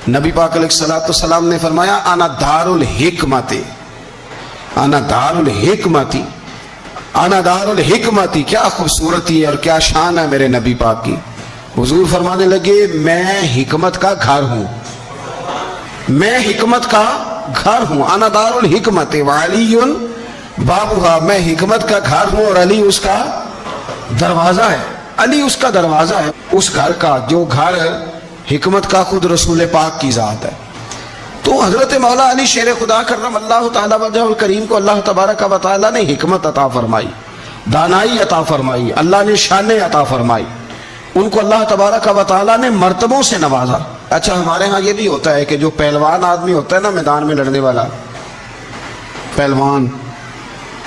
نبی پاک علیہ السلام نے فرمایا انا دار الحکمت، انا دار الحکمتی، انا دار الحکمتی، کیا خوبصورتی ہے اور کیا شان ہے میرے نبی پاک کی۔ حضور فرمانے لگے میں حکمت کا گھر ہوں، میں حکمت کا گھر ہوں، انا دار الحکمت وعلی بابها، میں حکمت کا گھر ہوں اور علی اس کا دروازہ ہے، علی اس کا دروازہ ہے، اس گھر کا جو گھر حکمت کا خود رسول پاک کی ذات ہے۔ تو حضرت مولا علی شیر خدا کرم اللہ تعالیٰ وجہ الکریم کو اللہ تبارک و تعالیٰ نے حکمت عطا فرمائی، دانائی عطا فرمائی، اللہ نے شانیں عطا فرمائی، ان کو اللہ تبارک و تعالیٰ نے مرتبوں سے نوازا۔ اچھا ہمارے ہاں یہ بھی ہوتا ہے کہ جو پہلوان آدمی ہوتا ہے نا میدان میں لڑنے والا پہلوان،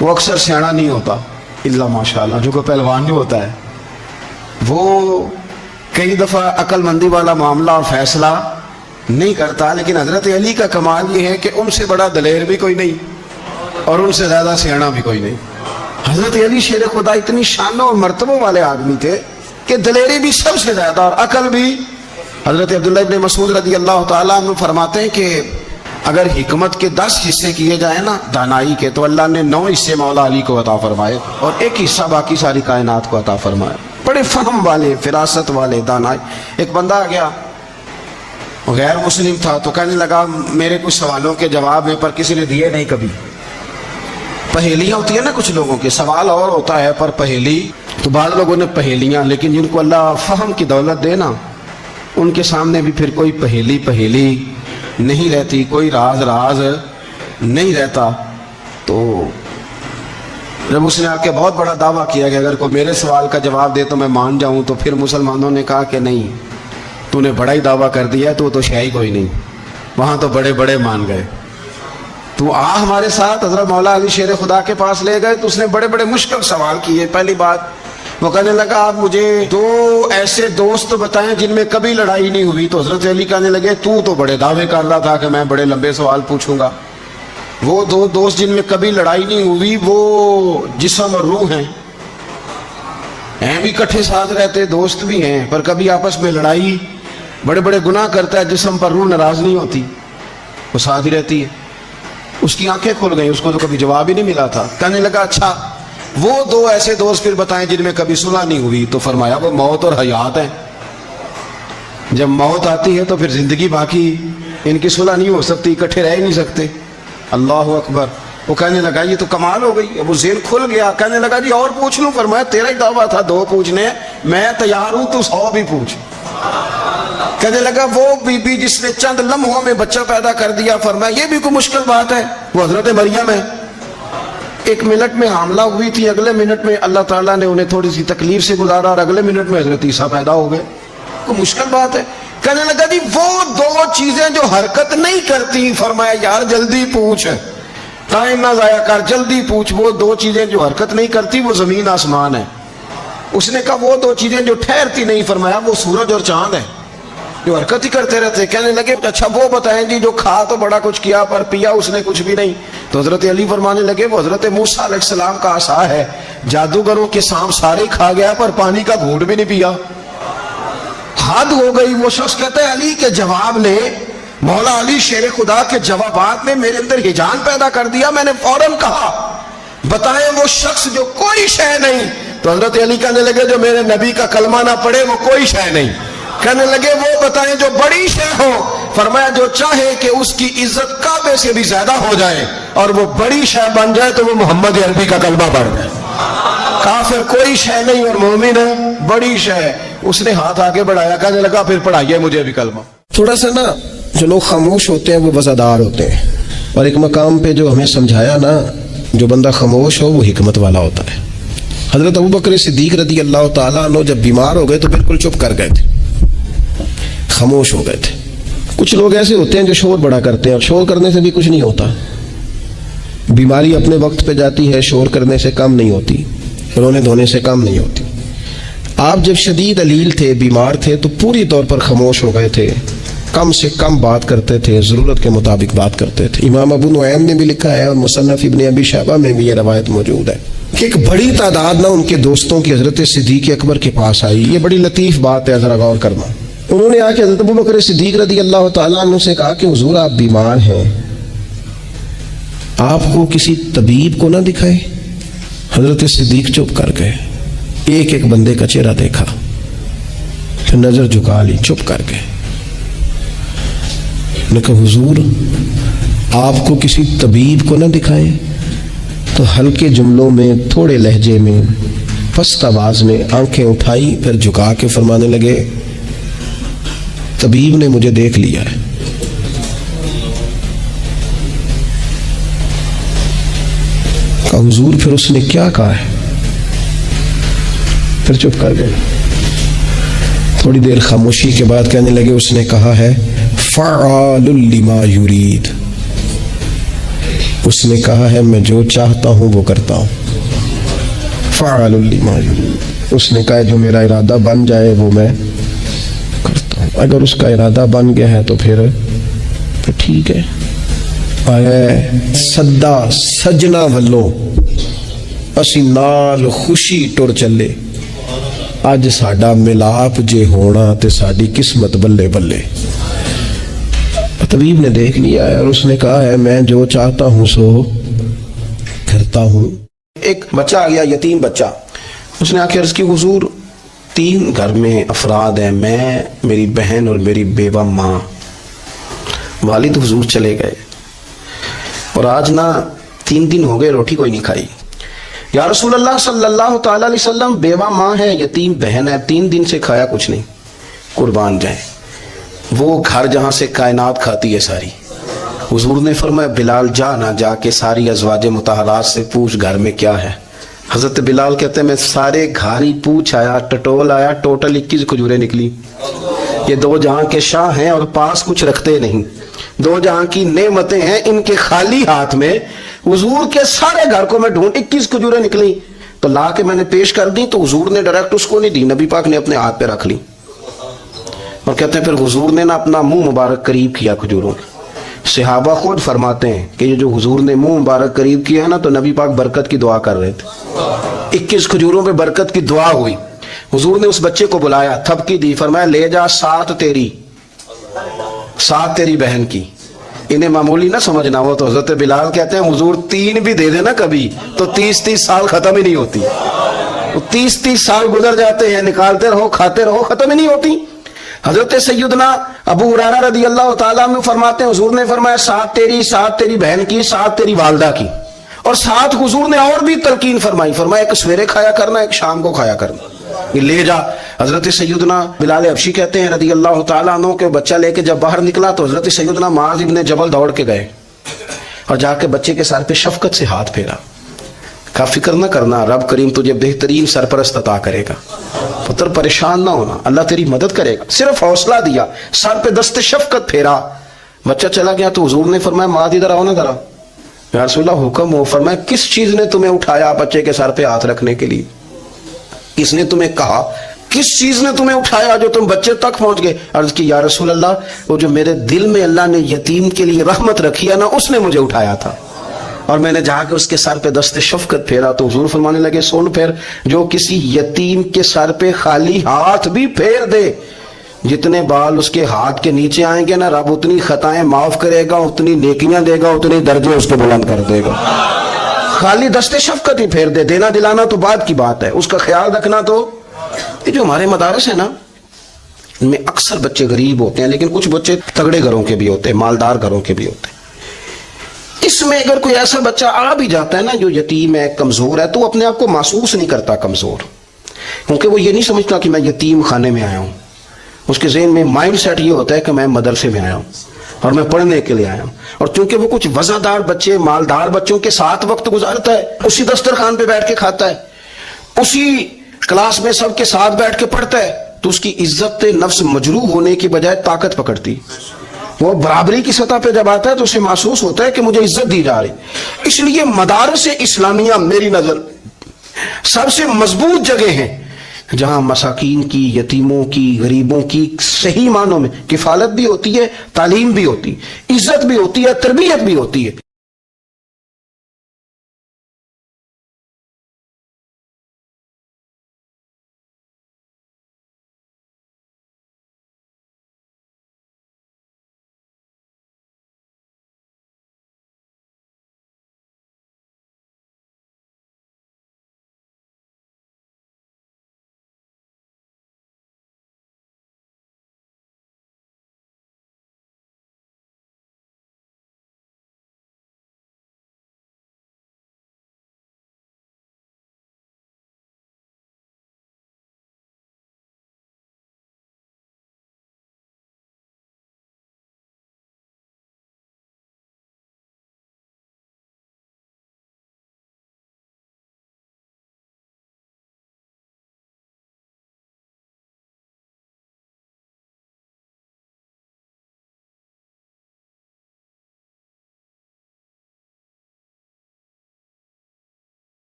وہ اکثر سیاڑا نہیں ہوتا، اللہ ماشاءاللہ جو کہ پہلوان جو ہوتا ہے وہ کئی دفعہ عقل مندی والا معاملہ اور فیصلہ نہیں کرتا، لیکن حضرت علی کا کمال یہ ہے کہ ان سے بڑا دلیر بھی کوئی نہیں اور ان سے زیادہ سیاڑا بھی کوئی نہیں۔ حضرت علی شیر خدا اتنی شانوں اور مرتبوں والے آدمی تھے کہ دلیری بھی سب سے زیادہ اور عقل بھی۔ حضرت عبداللہ ابن مسعود رضی اللہ تعالیٰ عنہ فرماتے ہیں کہ اگر حکمت کے 10 حصے کیے جائیں نا دانائی کے، تو اللہ نے 9 حصے مولا علی کو عطا فرمائے اور 1 حصہ باقی ساری کائنات کو عطا فرمائے۔ بڑے فہم والے، فراست والے، دانائی۔ ایک بندہ آ گیا غیر مسلم تھا تو کہنے لگا میرے کچھ سوالوں کے جواب ہیں پر کسی نے دیے نہیں کبھی۔ پہیلیاں ہوتی ہیں نا کچھ لوگوں کے، سوال اور ہوتا ہے پر پہیلی، تو بعض لوگوں نے پہیلیاں، لیکن جن کو اللہ فہم کی دولت دے نا ان کے سامنے بھی پھر کوئی پہیلی نہیں رہتی، کوئی راز نہیں رہتا۔ تو جب اس نے آ کے بہت بڑا دعویٰ کیا کہ اگر کوئی میرے سوال کا جواب دے تو میں مان جاؤں، تو پھر مسلمانوں نے کہا کہ نہیں، تو نے بڑا ہی دعویٰ کر دیا، تو شے کوئی نہیں، وہاں تو بڑے مان گئے، تو آ ہمارے ساتھ۔ حضرت مولا علی شیر خدا کے پاس لے گئے تو اس نے بڑے مشکل سوال کیے۔ پہلی بات وہ کہنے لگا آپ مجھے 2 ایسے دوست بتائیں جن میں کبھی لڑائی نہیں ہوئی۔ تو حضرت علی کہنے لگے تو بڑے دعوے کر رہا تھا کہ میں بڑے لمبے سوال پوچھوں گا۔ وہ 2 دوست جن میں کبھی لڑائی نہیں ہوئی وہ جسم اور روح ہیں بھی کٹھے ساتھ رہتے، دوست بھی ہیں، پر کبھی آپس میں لڑائی، بڑے گناہ کرتا ہے جسم پر، روح ناراض نہیں ہوتی، وہ ساتھ ہی رہتی ہے۔ اس کی آنکھیں کھل گئیں، اس کو تو کبھی جواب ہی نہیں ملا تھا۔ کہنے لگا اچھا وہ 2 ایسے دوست پھر بتائیں جن میں کبھی صلح نہیں ہوئی۔ تو فرمایا وہ موت اور حیات ہیں، جب موت آتی ہے تو پھر زندگی باقی، ان کی صلح نہیں ہو سکتی، اکٹھے رہ ہی نہیں سکتے۔ اللہ اکبر۔ وہ کہنے لگا یہ تو کمال ہو گئی، اب وہ ذہن کھل گیا۔ کہنے لگا جی اور پوچھ لوں؟ فرمایا تیرا ہی دعویٰ تھا 2 پوچھنے، میں تیار ہوں، تو 100 بھی پوچھ۔ کہنے لگا وہ بی بی جس نے چند لمحوں میں بچہ پیدا کر دیا، فرمایا یہ بھی کوئی مشکل بات ہے؟ وہ حضرت مریم ہے، 1 منٹ میں حاملہ ہوئی تھی، اگلے منٹ میں اللہ تعالیٰ نے انہیں تھوڑی سی تکلیف سے گزارا اور اگلے منٹ میں حضرت عیسیٰ پیدا ہو گئے، کوئی مشکل بات ہے؟ کہنے لگا جی وہ 2 چیزیں جو حرکت نہیں کرتی، فرمایا یار جلدی پوچھ، ٹائم نہ ضائع کر، جلدی پوچھ۔ وہ 2 چیزیں جو حرکت نہیں کرتی وہ زمین آسمان ہے۔ اس نے کہا وہ 2 چیزیں جو ٹھہرتی نہیں، فرمایا وہ سورج اور چاند ہے، جو حرکت ہی کرتے رہتے۔ کہنے لگے اچھا وہ بتائیں جی جو کھا تو بڑا کچھ کیا پر پیا اس نے کچھ بھی نہیں۔ تو حضرت علی فرمانے لگے وہ حضرت موسیٰ علیہ السلام کا عصا ہے، جادوگروں کے سانپ سارے کھا گیا پر پانی کا گھونٹ بھی نہیں پیا۔ حد ہو گئی۔ وہ شخص کہتا ہے علی کے جواب نے، مولا علی شیر خدا کے جوابات نے میرے اندر ہیجان پیدا کر دیا۔ میں نے فوراً کہا بتائیں وہ شخص جو کوئی شے نہیں۔ تو حضرت علی کہنے لگے جو میرے نبی کا کلمہ نہ پڑھے وہ کوئی شے نہیں۔ کہنے لگے وہ بتائیں جو بڑی شے ہو۔ فرمایا جو چاہے کہ اس کی عزت کعبے سے بھی زیادہ ہو جائے اور وہ بڑی شے بن جائے تو وہ محمد عربی کا کلمہ پڑھ جائے۔ کافر کوئی شے نہیں اور مومن بڑی شے۔ اس نے ہاتھ آگے بڑھایا، کہنے لگا پھر پڑھائیے مجھے بھی کلمہ۔ تھوڑا سا نا جو لوگ خاموش ہوتے ہیں وہ وزادار ہوتے ہیں، اور ایک مقام پہ جو ہمیں سمجھایا نا جو بندہ خاموش ہو وہ حکمت والا ہوتا ہے۔ حضرت ابوبکر صدیق رضی اللہ تعالیٰ عنہ جب بیمار ہو گئے تو بالکل چپ کر گئے تھے، خاموش ہو گئے تھے۔ کچھ لوگ ایسے ہوتے ہیں جو شور بڑا کرتے ہیں اور شور کرنے سے بھی کچھ نہیں ہوتا، بیماری اپنے وقت پہ جاتی ہے، شور کرنے سے کم نہیں ہوتی، رونے دھونے سے کم نہیں ہوتی۔ آپ جب شدید علیل تھے، بیمار تھے، تو پوری طور پر خاموش ہو گئے تھے، کم سے کم بات کرتے تھے، ضرورت کے مطابق بات کرتے تھے۔ امام ابو نعیم نے بھی لکھا ہے اور مصنف ابن ابی شیبہ میں بھی یہ روایت موجود ہے کہ ایک بڑی تعداد نہ ان کے دوستوں کی حضرت صدیق اکبر کے پاس آئی۔ یہ بڑی لطیف بات ہے، ذرا غور کرنا۔ انہوں نے آ کے حضرت ابوبکر صدیق رضی اللہ تعالیٰ عنہ سے کہا کہ حضور آپ بیمار ہیں، آپ کو کسی طبیب کو نہ دکھائے؟ حضرت صدیق چپ کر گئے، ایک ایک بندے کا چہرہ دیکھا، پھر نظر جھکا لی، چپ کر گئے۔ نے کہا حضور آپ کو کسی طبیب کو نہ دکھائے؟ تو ہلکے جملوں میں، تھوڑے لہجے میں، پست آواز میں آنکھیں اٹھائی، پھر جھکا کے فرمانے لگے طبیب نے مجھے دیکھ لیا ہے۔ کہا حضور پھر اس نے کیا کہا ہے؟ پھر چپ کر گئے۔ تھوڑی دیر خاموشی کے بعد کہنے لگے اس نے کہا ہے فعال لما یرید، اس نے کہا ہے میں جو چاہتا ہوں وہ کرتا ہوں۔ فعال لما یرید، اس نے کہا ہے جو میرا ارادہ بن جائے وہ میں کرتا ہوں۔ اگر اس کا ارادہ بن گیا ہے تو پھر ٹھیک ہے۔ آیا سدا سجنا ولو اسی نال خوشی ٹر چلے، اج ساڈا ملاپ جے ہونا تے ساڈی قسمت بلے بلے۔ طبیب نے دیکھ لیا ہے اور اس نے کہا ہے میں جو چاہتا ہوں سو کرتا ہوں۔ ایک بچہ آ گیا، یتیم بچہ، اس نے آ کے عرض کی حضور 3 گھر میں افراد ہیں، میں، میری بہن اور میری بیوہ ماں، والد حضور چلے گئے اور آج نہ 3 دن ہو گئے روٹی کوئی نہیں کھائی۔ یا رسول اللہ صلی اللہ تعالیٰ علیہ وسلم بیوہ ماں ہے، یتیم بہن ہے، 3 دن سے کھایا کچھ نہیں، قربان جائیں۔ وہ گھر جہاں سے کائنات کھاتی ہے ساری۔ حضور نے فرمایا بلال جا نہ جا کے ساری ازواج مطہرات سے پوچھ گھر میں کیا ہے۔ حضرت بلال کہتے ہیں میں سارے گھر ہی پوچھ آیا، ٹٹول آیا، ٹوٹل 21 کھجوریں نکلی۔ یہ 2 جہاں کے شاہ ہیں اور پاس کچھ رکھتے نہیں، 2 جہاں کی نعمتیں ہیں، ان کے خالی ہاتھ میں حضور کے سارے گھر کو میں ڈھونڈ 21 کھجوریں نکلی تو لا کے میں نے پیش کر دی، تو حضور نے ڈائریکٹ اس کو نہیں دی، نبی پاک نے اپنے ہاتھ پہ رکھ لی اور کہتے ہیں پھر حضور نے نا اپنا منہ مبارک قریب کیا کھجوروں کے۔ صحابہ خود فرماتے ہیں کہ یہ جو حضور نے منہ مبارک قریب کیا ہے نا تو نبی پاک برکت کی دعا کر رہے تھے، 21 کھجوروں پہ برکت کی دعا ہوئی۔ حضور نے اس بچے کو بلایا، تھپکی دی، فرمایا لے جا 7 تیری بہن کی۔ انہیں معمولی نہ سمجھنا ہو تو حضرت بلال کہتے ہیں حضور 3 بھی دے دینا کبھی تو 30 سال ختم ہی نہیں ہوتی، 30 سال گزر جاتے ہیں، نکالتے رہو کھاتے رہو، ختم ہی نہیں ہوتی۔ حضرت سیدنا ابو ہریرہ رضی اللہ تعالیٰ عنہ فرماتے ہیں حضور نے فرمایا 7 تیری، 7 تیری بہن کی، 7 تیری والدہ کی، اور 7 حضور نے اور بھی تلقین فرمائی، فرمایا ایک سویرے کھایا کرنا، ایک شام کو کھایا کرنا، یہ لے جا۔ حضرت سیدنا بلال حبشی کہتے ہیں رضی اللہ تعالیٰ عنہ کہ بچہ لے کے جب باہر نکلا تو حضرت سیدنا معاذ ابن جبل دوڑ کے گئے اور جا کے بچے کے سر پہ شفقت سے ہاتھ پھیرا، کہا فکر نہ کرنا، رب کریم تجھے بہترین سرپرست عطا کرے گا، پتر پریشان نہ ہونا، اللہ تیری مدد کرے گا، صرف حوصلہ دیا، سر پہ دست شفقت پھیرا، بچہ چلا گیا۔ تو حضور نے فرمایا معاذ ادھر آؤ نا ذرا۔ یا رسول اللہ حکم ہو۔ فرمایا کس چیز نے تمہیں اٹھایا بچے کے سر پہ ہاتھ رکھنے کے لیے؟ کس نے تمہیں کہا؟ کس چیز نے تمہیں اٹھایا جو تم بچے تک پہنچ گئے؟ عرض کی یا رسول اللہ وہ جو میرے دل میں اللہ نے یتیم کے لیے رحمت رکھی ہے نا اس نے مجھے اٹھایا تھا، اور میں نے جا کے اس کے سر پہ دست شفقت پھیرا۔ تو حضور فرمانے لگے سن پھر، جو کسی یتیم کے سر پہ خالی ہاتھ بھی پھیر دے، جتنے بال اس کے ہاتھ کے نیچے آئیں گے نا رب اتنی خطائیں معاف کرے گا، اتنی نیکیاں دے گا، اتنے درجے اس کو بلند کر دے گا۔ خالی دست شفقت ہی پھیر دے، دینا دلانا تو بعد کی بات ہے، اس کا خیال رکھنا تو۔ یہ جو ہمارے مدارس ہیں نا ان میں اکثر بچے غریب ہوتے ہیں، لیکن کچھ بچے تگڑے گھروں کے بھی ہوتے ہیں، مالدار گھروں کے بھی ہوتے ہیں۔ اس میں اگر کوئی ایسا بچہ آ بھی جاتا ہے نا جو یتیم ہے، کمزور ہے، تو اپنے آپ کو محسوس نہیں کرتا کمزور، کیونکہ وہ یہ نہیں سمجھتا کہ میں یتیم خانے میں آیا ہوں۔ اس کے ذہن میں مائنڈ سیٹ یہ ہوتا ہے کہ میں مدرسے میں آیا ہوں اور میں پڑھنے کے لیے آیا ہوں۔ اور چونکہ وہ کچھ وزادار بچے، مالدار بچوں کے ساتھ وقت گزارتا ہے، اسی دسترخوان پہ بیٹھ کے کھاتا ہے، اسی کلاس میں سب کے ساتھ بیٹھ کے پڑھتا ہے، تو اس کی عزت نفس مجروح ہونے کی بجائے طاقت پکڑتی۔ وہ برابری کی سطح پہ جب آتا ہے تو اسے محسوس ہوتا ہے کہ مجھے عزت دی جا رہی۔ اس لیے مدارس اسلامیہ میری نظر سب سے مضبوط جگہ ہیں جہاں مساکین کی، یتیموں کی، غریبوں کی صحیح معنوں میں کفالت بھی ہوتی ہے، تعلیم بھی ہوتی ہے، عزت بھی ہوتی ہے، تربیت بھی ہوتی ہے۔